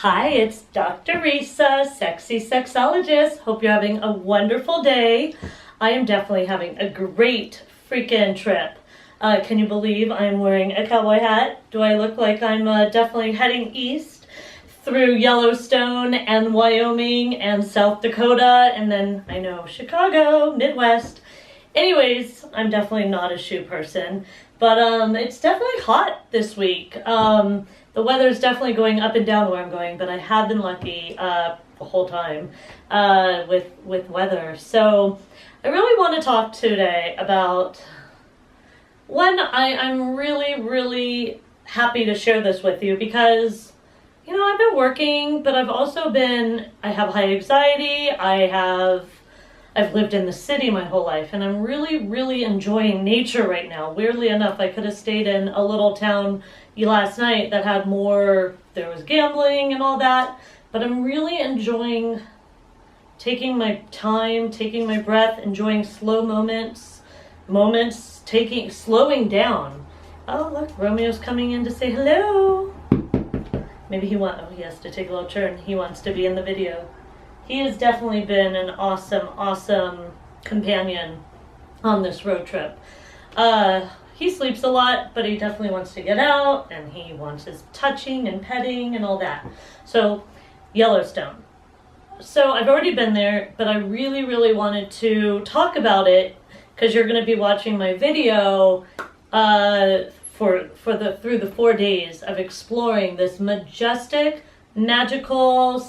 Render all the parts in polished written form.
Hi, it's Dr. Resa, sexy sexologist. Hope you're having a wonderful day. I am definitely having a great freaking trip. Can you believe I'm wearing a cowboy hat? Do I look like I'm definitely heading east through Yellowstone and Wyoming and South Dakota and then I know Chicago, Midwest. Anyways, I'm definitely not a shoe person, but it's definitely hot this week. The weather's definitely going up and down where I'm going, but I have been lucky the whole time with weather. So I really want to talk today about one. I'm really happy to share this with you because, you know, I've been working, but I have high anxiety. I've lived in the city my whole life, and I'm really enjoying nature right now. Weirdly enough, I could have stayed in a little town last night that had more, there was gambling and all that, but I'm really enjoying taking my time, taking my breath, enjoying slow moments, slowing down. Oh, look, Romeo's coming in to say hello. Maybe he has to take a little turn. He wants to be in the video. He has definitely been an awesome companion on this road trip. He sleeps a lot, but he definitely wants to get out, and he wants his touching and petting and all that. So, Yellowstone. So, I've already been there, but I really wanted to talk about it because you're going to be watching my video through the 4 days of exploring this majestic, magical.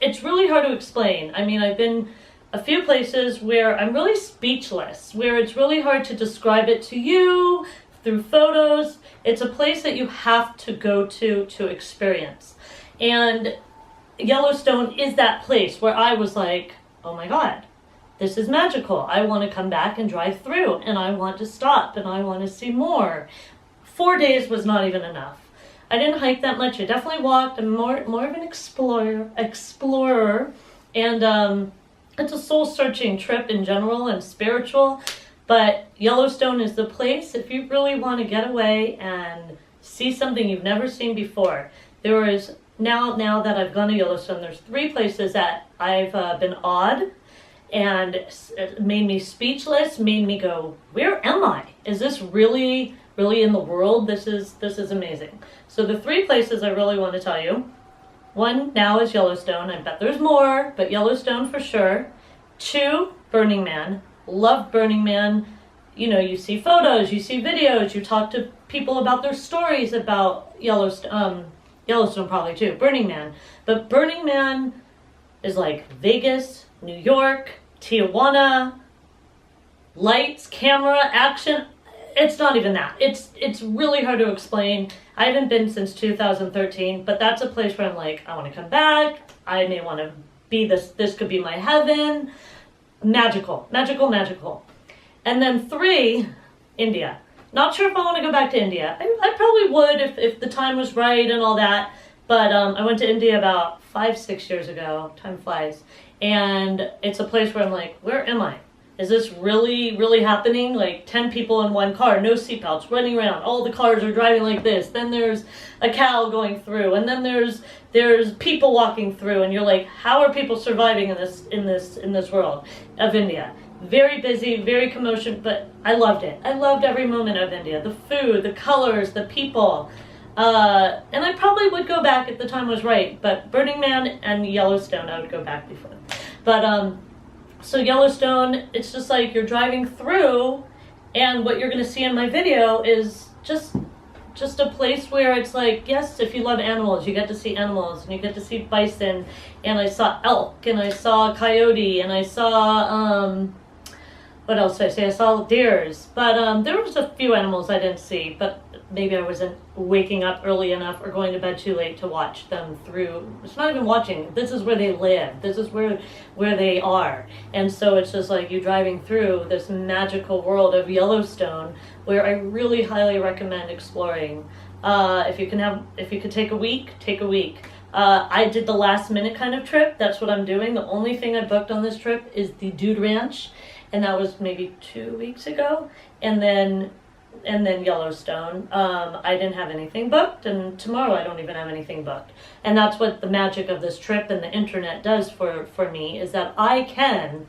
It's really hard to explain. I mean, I've been a few places where I'm really speechless, where it's really hard to describe it to you through photos. It's a place that you have to go to experience. And Yellowstone is that place where I was like, oh my God, this is magical. I want to come back and drive through, and I want to stop, and I want to see more. 4 days was not even enough. I didn't hike that much. I definitely walked. I'm more of an explorer, and it's a soul-searching trip in general and spiritual. But Yellowstone is the place if you really want to get away and see something you've never seen before. There is now that I've gone to Yellowstone, there's 3 places that I've been awed, and it made me speechless. Made me go, where am I? Is this really in the world? This is amazing. So the 3 places I really want to tell you. 1 now is Yellowstone. I bet there's more, but Yellowstone for sure. 2, Burning Man. Love Burning Man. You know, you see photos, you see videos, you talk to people about their stories about Yellowstone. Yellowstone probably too. Burning Man. But Burning Man is like Vegas, New York, Tijuana, lights, camera, action. It's not even that. It's really hard to explain. I haven't been since 2013, but that's a place where I'm like, I want to come back. I may want to be this could be my heaven. Magical. And then 3, India. Not sure if I want to go back to India. I probably would if the time was right and all that. But I went to India about 5-6 years ago. Time flies. And it's a place where I'm like, where am I? Is this really happening? Like 10 people in one car, no seatbelts, running around. All the cars are driving like this. Then there's a cow going through, and then there's people walking through, and you're like, how are people surviving in this world of India? Very busy, very commotion, but I loved it. I loved every moment of India. The food, the colors, the people. And I probably would go back if the time was right, but Burning Man and Yellowstone I would go back before. But so Yellowstone, it's just like you're driving through, and what you're going to see in my video is just a place where it's like, yes, if you love animals, you get to see animals, and you get to see bison, and I saw elk, and I saw coyote, and I saw, what else did I say? I saw deers, but there was a few animals I didn't see, but maybe I wasn't waking up early enough or going to bed too late to watch them through. It's not even watching. This is where they live. This is where they are. And so it's just like you driving through this magical world of Yellowstone, where I really highly recommend exploring. If you could take a week, take a week. I did the last minute kind of trip. That's what I'm doing. The only thing I booked on this trip is the Dude Ranch, and that was maybe 2 weeks ago. And then and then Yellowstone. I didn't have anything booked, and tomorrow I don't even have anything booked. And that's what the magic of this trip and the internet does for me, is that I can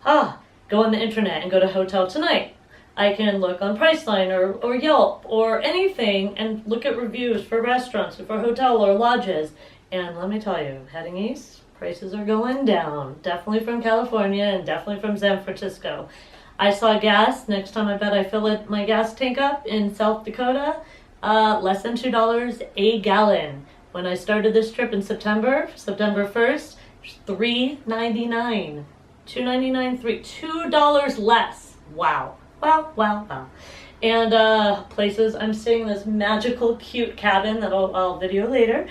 go on the internet and go to Hotel Tonight. I can look on Priceline or Yelp or anything and look at reviews for restaurants or for hotel or lodges. And let me tell you, heading east, prices are going down. Definitely from California and definitely from San Francisco. I saw gas. Next time I bet I fill my gas tank up in South Dakota, less than $2 a gallon. When I started this trip in September 1st, $3.99. $2.99, $2 less. Wow. Wow, wow, wow. And places, I'm staying in this magical, cute cabin that I'll video later.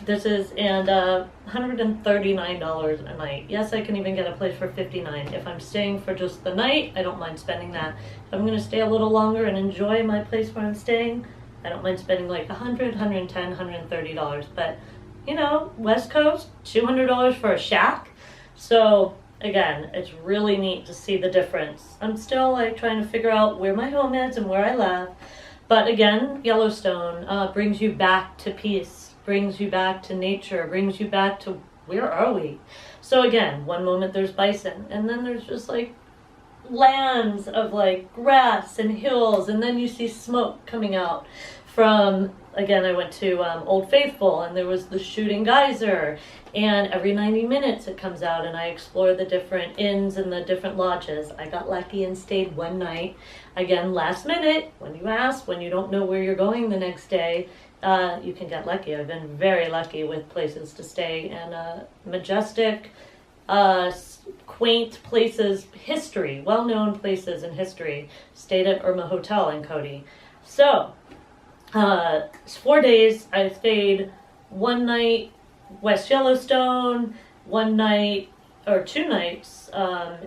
This is, and $139 a night. Yes, I can even get a place for $59. If I'm staying for just the night, I don't mind spending that. If I'm going to stay a little longer and enjoy my place where I'm staying, I don't mind spending like $100, $110, $130. But, you know, West Coast, $200 for a shack. So, again, it's really neat to see the difference. I'm still like trying to figure out where my home is and where I live. But again, Yellowstone brings you back to peace, brings you back to nature, brings you back to where are we? So again, one moment there's bison, and then there's just like lands of like grass and hills, and then you see smoke coming out from, again, I went to Old Faithful, and there was the shooting geyser, and every 90 minutes it comes out, and I explore the different inns and the different lodges. I got lucky and stayed one night. Again, last minute, when you ask, when you don't know where you're going the next day, you can get lucky. I've been very lucky with places to stay, and majestic, quaint places, history, well-known places in history. Stayed at Irma Hotel in Cody. So, 4 days. I stayed one night West Yellowstone, one night or 2 nights, or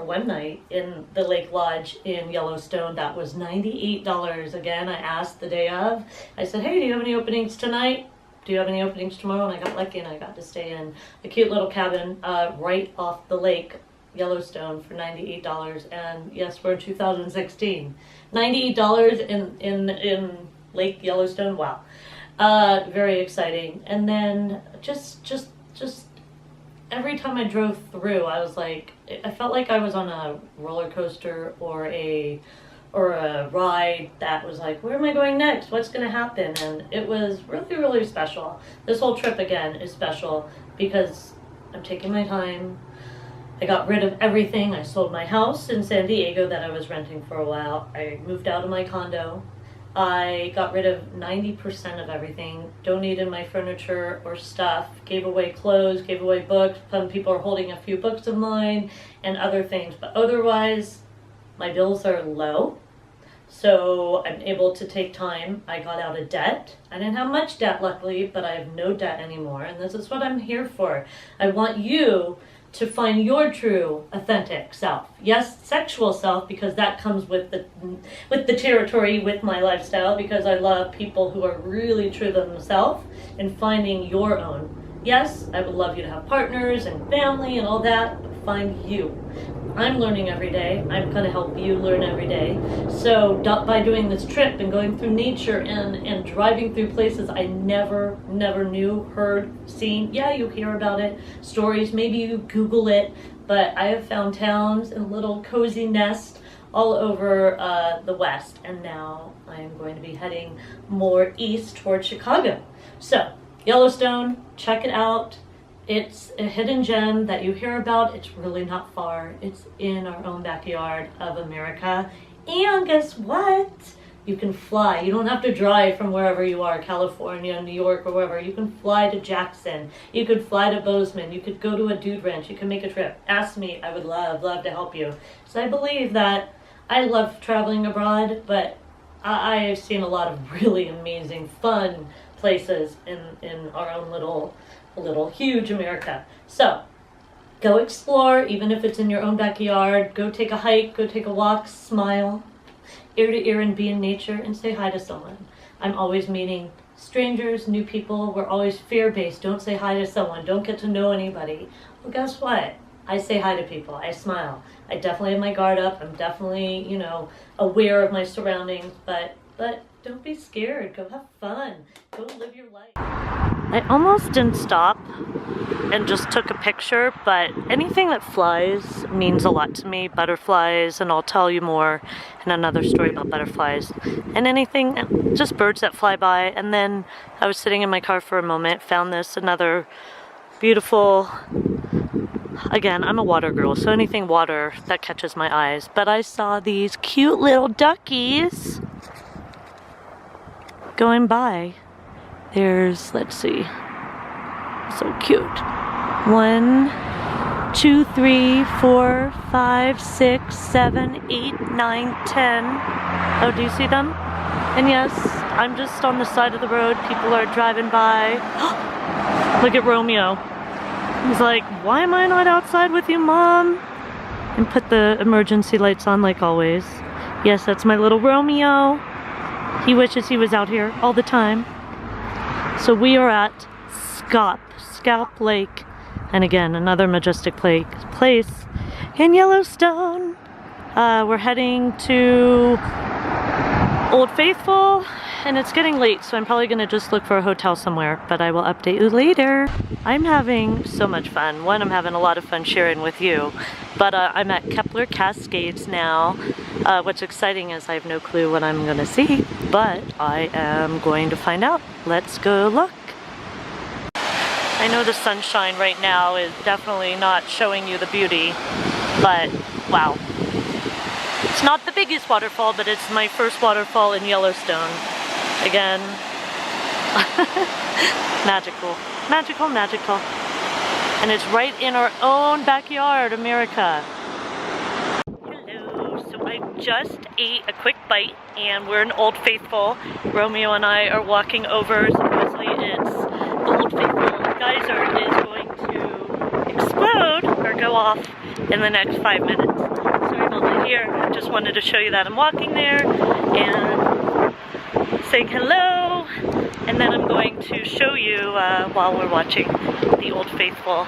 one night in the Lake Lodge in Yellowstone. That was $98. Again, I asked the day of. I said, hey, do you have any openings tonight? Do you have any openings tomorrow? And I got lucky and I got to stay in a cute little cabin right off the lake, Yellowstone, for $98. And yes, we're in 2016. $98 in Lake Yellowstone. Wow. Very exciting. And then just every time I drove through, I was like, I felt like I was on a roller coaster or a ride that was like, where am I going next? What's going to happen? And it was really, really special. This whole trip, again, is special because I'm taking my time. I got rid of everything. I sold my house in San Diego that I was renting for a while. I moved out of my condo. I got rid of 90% of everything, donated my furniture or stuff, gave away clothes, gave away books. Some people are holding a few books of mine and other things. But otherwise, my bills are low. So I'm able to take time. I got out of debt. I didn't have much debt, luckily, but I have no debt anymore. And this is what I'm here for. I want you to find your true, authentic self. Yes, sexual self, because that comes with the territory, with my lifestyle, because I love people who are really true to themselves and finding your own. Yes, I would love you to have partners and family and all that, but find you. I'm learning every day. I'm going to help you learn every day. So by doing this trip and going through nature and driving through places I never knew, heard, seen. Yeah, you hear about it, stories, maybe you Google it, but I have found towns and little cozy nests all over the West. And now I am going to be heading more east towards Chicago. So Yellowstone, check it out. It's a hidden gem that you hear about. It's really not far. It's in our own backyard of America. And guess what? You can fly. You don't have to drive from wherever you are, California, New York, or wherever. You can fly to Jackson. You could fly to Bozeman. You could go to a dude ranch. You can make a trip. Ask me. I would love to help you. So I believe that I love traveling abroad, but I've seen a lot of really amazing, fun places in our own little huge America. So go explore, even if it's in your own backyard. Go take a hike, go take a walk, smile ear to ear and be in nature and say hi to someone. I'm always meeting strangers, new people. We're always fear-based. Don't say hi to someone. Don't get to know anybody. Well, guess what? I say hi to people. I smile. I definitely have my guard up. I'm definitely, you know, aware of my surroundings, but don't be scared. Go have fun. Go live your life. I almost didn't stop and just took a picture, but anything that flies means a lot to me. Butterflies, and I'll tell you more in another story about butterflies. And anything, just birds that fly by. And then I was sitting in my car for a moment, found this, another beautiful, again, I'm a water girl, so anything water that catches my eyes. But I saw these cute little duckies going by. There's, let's see, so cute. 1, 2, 3, 4, 5, 6, 7, 8, 9, 10. Oh, do you see them? And yes, I'm just on the side of the road. People are driving by. Look at Romeo. He's like, why am I not outside with you, Mom? And put the emergency lights on like always. Yes, that's my little Romeo. He wishes he was out here all the time. So we are at Scalp Lake. And again, another majestic place in Yellowstone. We're heading to Old Faithful, and it's getting late, so I'm probably gonna just look for a hotel somewhere, but I will update you later. I'm having so much fun. One, I'm having a lot of fun sharing with you, but I'm at Kepler Cascades now. What's exciting is I have no clue what I'm gonna see, but I am going to find out. Let's go look. I know the sunshine right now is definitely not showing you the beauty, but wow. It's not the biggest waterfall, but it's my first waterfall in Yellowstone. Again, magical, magical, magical. And it's right in our own backyard, America. Hello, so I just ate a quick bite and we're in Old Faithful. Romeo and I are walking over, supposedly it's the Old Faithful geyser is going to explode or go off in the next 5 minutes. Sorry about that here. I just wanted to show you that I'm walking there and saying hello, and then I'm going to show you while we're watching the Old Faithful.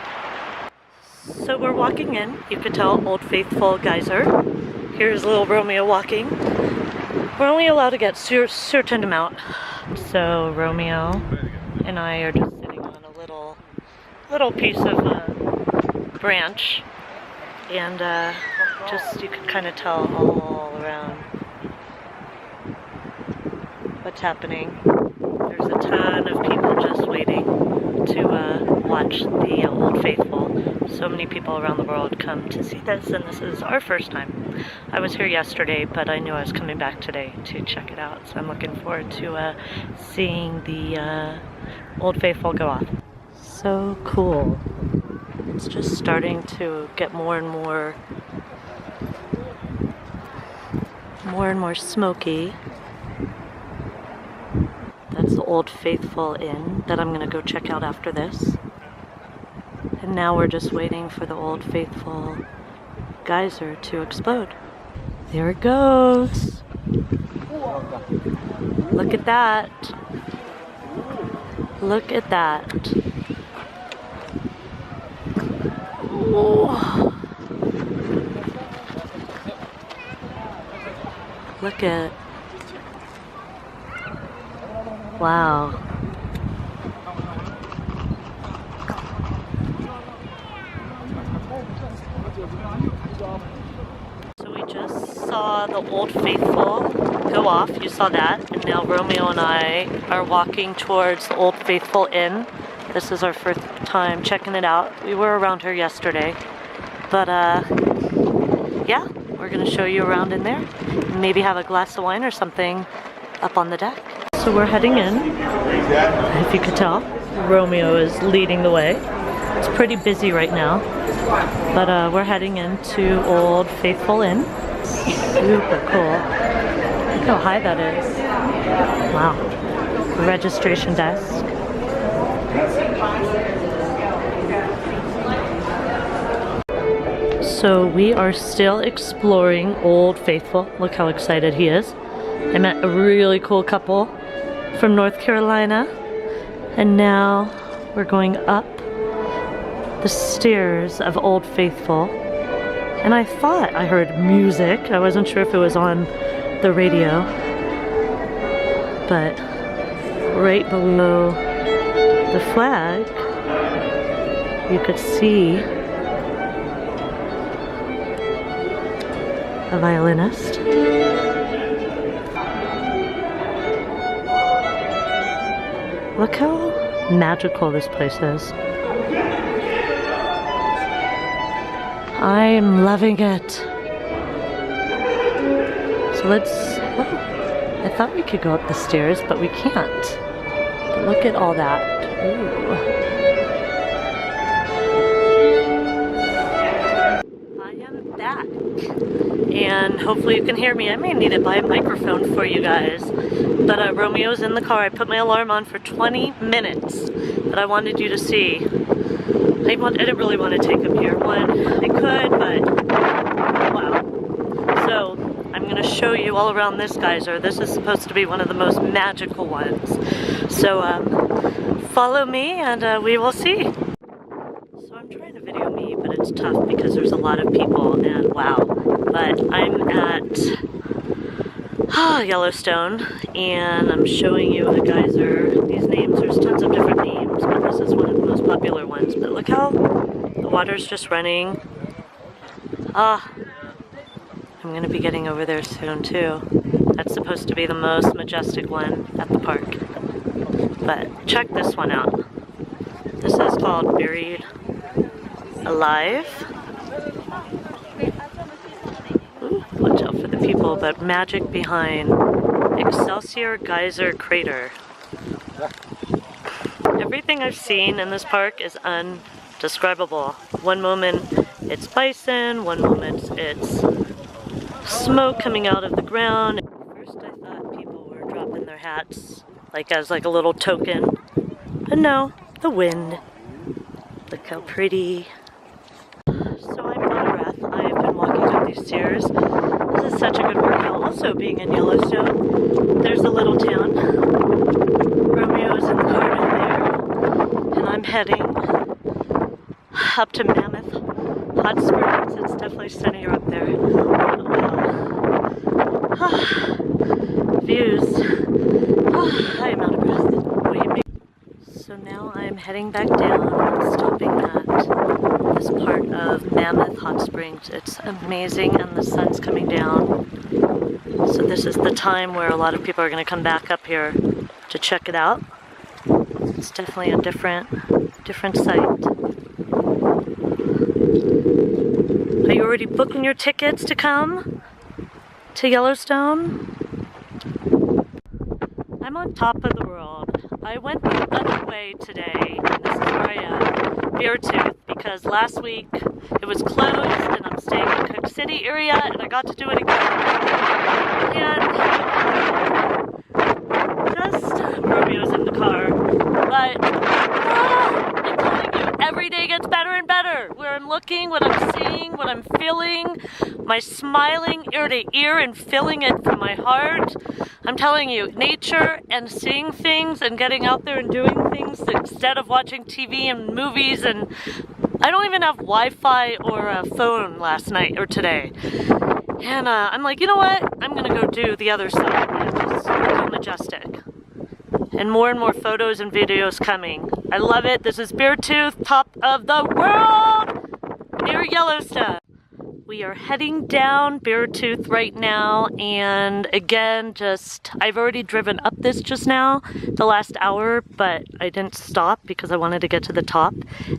So we're walking in, you could tell, Old Faithful geyser. Here's little Romeo walking. We're only allowed to get certain amount. So Romeo and I are just sitting on a little piece of branch, and just you can kind of tell all around what's happening. There's a ton of people just waiting to watch the Old Faithful. So many people around the world come to see this, and this is our first time. I was here yesterday, but I knew I was coming back today to check it out, so I'm looking forward to seeing the Old Faithful go off. So cool. It's just starting to get more and more smoky. That's the Old Faithful Inn that I'm gonna go check out after this. And now we're just waiting for the Old Faithful geyser to explode. There it goes. Look at that. Look at that. Oh. Look at, wow. So we just saw the Old Faithful go off, you saw that, and now Romeo and I are walking towards the Old Faithful Inn. This is our first time checking it out. We were around here yesterday, but yeah, we're gonna show you around in there. Maybe have a glass of wine or something up on the deck. So we're heading in. If you could tell, Romeo is leading the way. It's pretty busy right now, but we're heading into Old Faithful Inn. Super cool. Look how high that is. Wow. The registration desk. So we are still exploring Old Faithful. Look how excited he is. I met a really cool couple from North Carolina, and now we're going up the stairs of Old Faithful, and I thought I heard music. I wasn't sure if it was on the radio, but right below the flag, you could see a violinist. Look how magical this place is. I'm loving it. So let's, oh, I thought we could go up the stairs, but we can't. But look at all that. Ooh. I am back. And hopefully you can hear me. I may need to buy a microphone for you guys. But Romeo's in the car. I put my alarm on for 20 minutes. But I wanted you to see. I didn't really want to take him here. One, I could, but wow. So I'm going to show you all around this geyser. This is supposed to be one of the most magical ones. So follow me and we will see. So I'm trying to video me, but it's tough because there's a lot of people and wow. But I'm at Yellowstone and I'm showing you a geyser. These names, there's tons of different names, but this is one of the most popular ones. But look how the water's just running. I'm gonna be getting over there soon too. That's supposed to be the most majestic one at the park. But check this one out. This is called Buried Alive. Ooh, watch out for the people, but magic behind Excelsior Geyser Crater. Everything I've seen in this park is undescribable. One moment it's bison, one moment it's smoke coming out of the ground. First I thought people were dropping their hats like as like a little token, but no, the wind. Look how pretty. So I'm out of breath. I have been walking up these stairs. This is such a good workout. Also being in Yellowstone, there's a little town. Romeo is in the car down there, and I'm heading up to Mammoth Hot Springs. It's definitely sunnier up there. Views. I am out of breath. So now I'm heading back down and stopping at this part of Mammoth Hot Springs. It's amazing and the sun's coming down. So this is the time where a lot of people are going to come back up here to check it out. It's definitely a different site. Are you already booking your tickets to come to Yellowstone? I'm on top of the world. I went the other way today, and this is where I am, Beartooth, because last week it was closed and I'm staying in Cook City area and I got to do it again. And just Romeo's in the car, but I'm telling you, every day gets better and better. Where I'm looking, what I'm seeing, what I'm feeling, my smiling ear to ear and feeling it from my heart. I'm telling you, nature and seeing things and getting out there and doing things instead of watching TV and movies. And I don't even have Wi-Fi or a phone last night or today. And I'm like, you know what? I'm gonna go do the other side. It's so majestic. And more photos and videos coming. I love it. This is Beartooth, top of the world, near Yellowstone. We are heading down Beartooth right now, and again, I've already driven up this just now, the last hour, but I didn't stop because I wanted to get to the top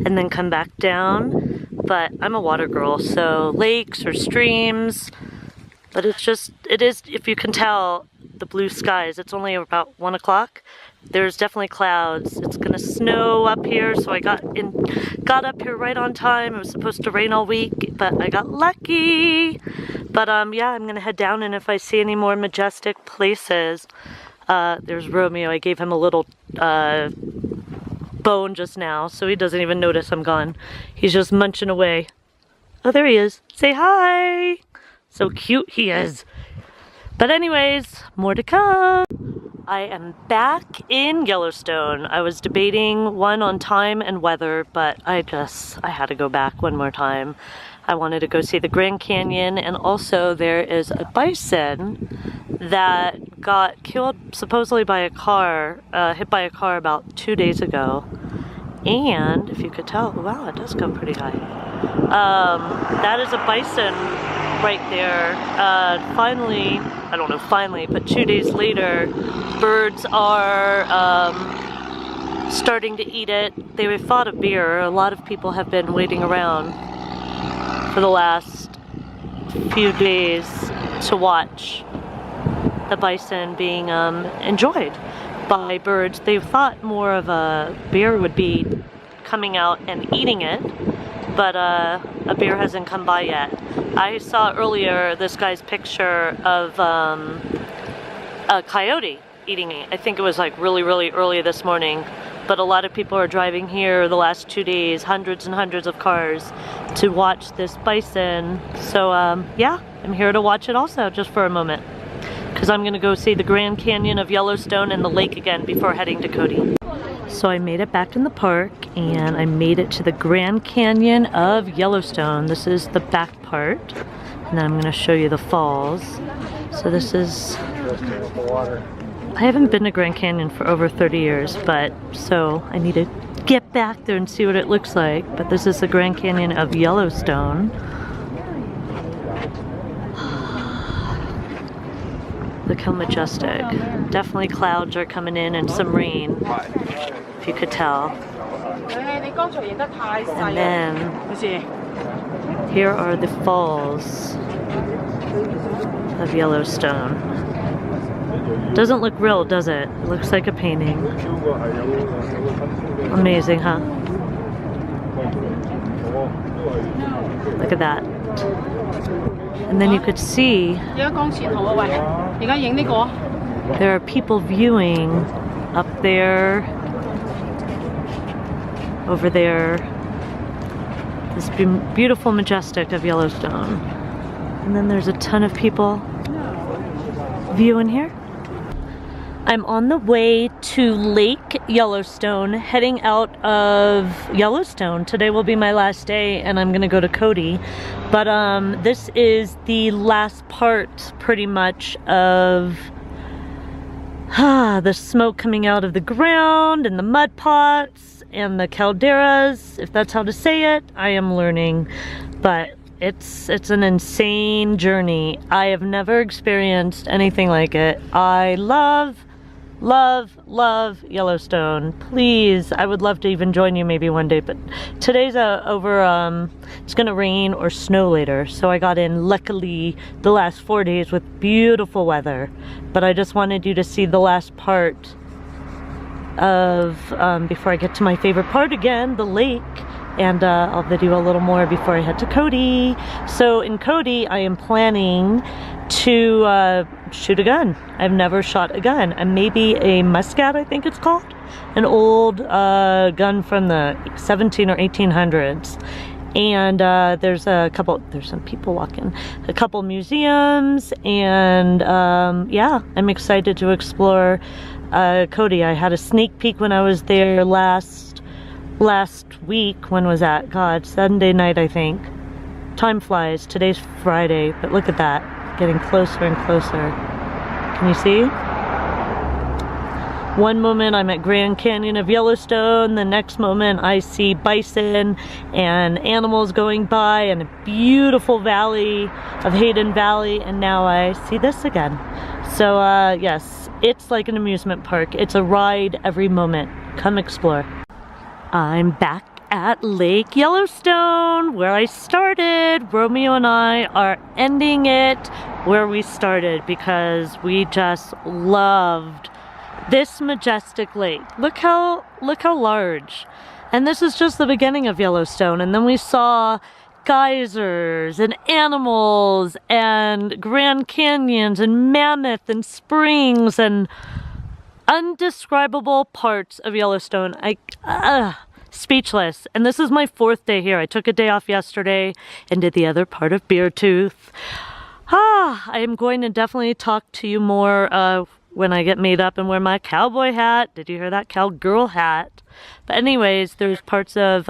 and then come back down. But I'm a water girl, so lakes or streams, but it is, if you can tell, the blue skies. It's only about 1 o'clock. There's definitely clouds. It's gonna snow up here, so I got up here right on time. It was supposed to rain all week, but I got lucky. But yeah, I'm gonna head down, and if I see any more majestic places, there's Romeo. I gave him a little bone just now, so he doesn't even notice I'm gone. He's just munching away. Oh, there he is. Say hi. So cute he is. But anyways, more to come. I am back in Yellowstone. I was debating one on time and weather, but I had to go back one more time. I wanted to go see the Grand Canyon, and also there is a bison that got killed supposedly by a car, hit by a car about 2 days ago. And if you could tell, wow, it does go pretty high. That is a bison right there. Finally, I don't know finally, but 2 days later, birds are starting to eat it. They fought a bear. A lot of people have been waiting around for the last few days to watch the bison being enjoyed by birds. They thought more of a bear would be coming out and eating it, but a bear hasn't come by yet. I saw earlier this guy's picture of a coyote eating it. I think it was like really early this morning, but a lot of people are driving here the last 2 days, hundreds and hundreds of cars, to watch this bison. So yeah, I'm here to watch it also, just for a moment, because I'm gonna go see the Grand Canyon of Yellowstone and the lake again before heading to Cody. So I made it back in the park, and I made it to the Grand Canyon of Yellowstone. This is the back part, and then I'm gonna show you the falls. So this is, I haven't been to Grand Canyon for over 30 years, but so I need to get back there and see what it looks like. But this is the Grand Canyon of Yellowstone. Look how majestic. Definitely clouds are coming in and some rain, if you could tell. And then here are the falls of Yellowstone. Doesn't look real, does it? It looks like a painting. Amazing, huh? Look at that. And then you could see there are people viewing up there, over there, this beautiful majestic of Yellowstone. And then there's a ton of people viewing here. I'm on the way to Lake Yellowstone, heading out of Yellowstone. Today will be my last day, and I'm gonna go to Cody. But this is the last part, pretty much, of the smoke coming out of the ground, and the mud pots, and the calderas, if that's how to say it. I am learning, but it's an insane journey. I have never experienced anything like it. I love Yellowstone. Please, I would love to even join you maybe one day, but today's it's gonna rain or snow later, so I got in luckily the last 4 days with beautiful weather. But I just wanted you to see the last part of before I get to my favorite part again, the lake. And I'll video a little more before I head to Cody. So in Cody, I am planning to shoot a gun. I've never shot a gun. And maybe a muscat, I think it's called. An old gun from the 17 or 1800s. And there's some people walking. A couple museums, and yeah, I'm excited to explore Cody. I had a sneak peek when I was there last week. When was that? God, Sunday night, I think. Time flies. Today's Friday, but look at that. Getting closer and closer. Can you see? One moment I'm at Grand Canyon of Yellowstone, the next moment I see bison and animals going by, and a beautiful valley of Hayden Valley, and now I see this again. So yes, it's like an amusement park. It's a ride every moment. Come explore. I'm back at Lake Yellowstone, where I started. Romeo and I are ending it where we started because we just loved this majestic lake. Look how large. And this is just the beginning of Yellowstone. And then we saw geysers and animals and Grand Canyons and Mammoth and springs and undescribable parts of Yellowstone. Speechless. And this is my 4th day here. I took a day off yesterday and did the other part of Beartooth. I am going to definitely talk to you more when I get made up and wear my cowboy hat. Did you hear that? Cowgirl hat. But anyways, there's parts of,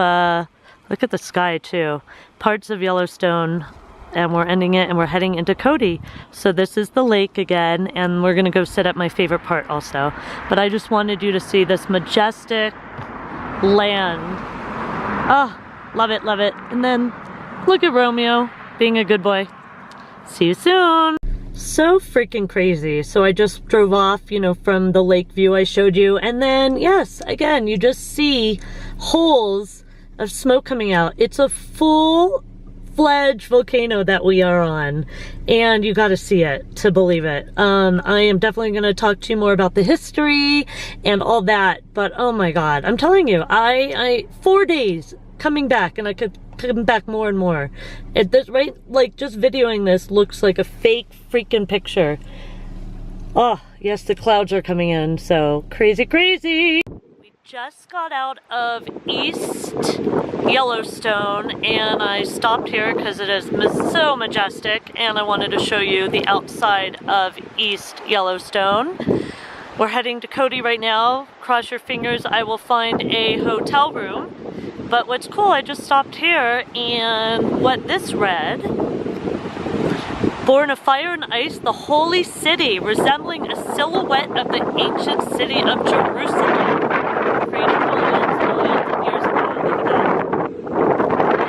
look at the sky too. Parts of Yellowstone, and we're ending it and we're heading into Cody. So this is the lake again, and we're gonna go sit at my favorite part also. But I just wanted you to see this majestic land. Oh, love it, love it. And then look at Romeo being a good boy. See you soon. So freaking crazy. So I just drove off, you know, from the lake view I showed you. And then, yes, again, you just see holes of smoke coming out. It's a full-fledged volcano that we are on. And you got to see it to believe it. I am definitely going to talk to you more about the history and all that. But oh my God, I'm telling you, 4 days coming back, and I could come back more and more. Right, like just videoing this looks like a fake freaking picture. Oh, yes, the clouds are coming in, so crazy, crazy. We just got out of East Yellowstone, and I stopped here because it is so majestic, and I wanted to show you the outside of East Yellowstone. We're heading to Cody right now. Cross your fingers, I will find a hotel room. But what's cool, I just stopped here, and what this read, born of fire and ice, the holy city, resembling a silhouette of the ancient city of Jerusalem. Created millions of years ago, look at that.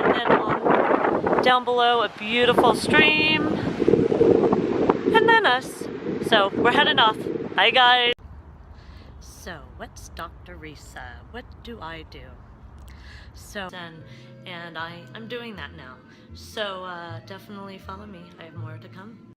And then down below, a beautiful stream, and then us. So we're heading off. Bye guys. So what's Dr. Resa? What do I do? So, and I'm doing that now. So definitely follow me. I have more to come.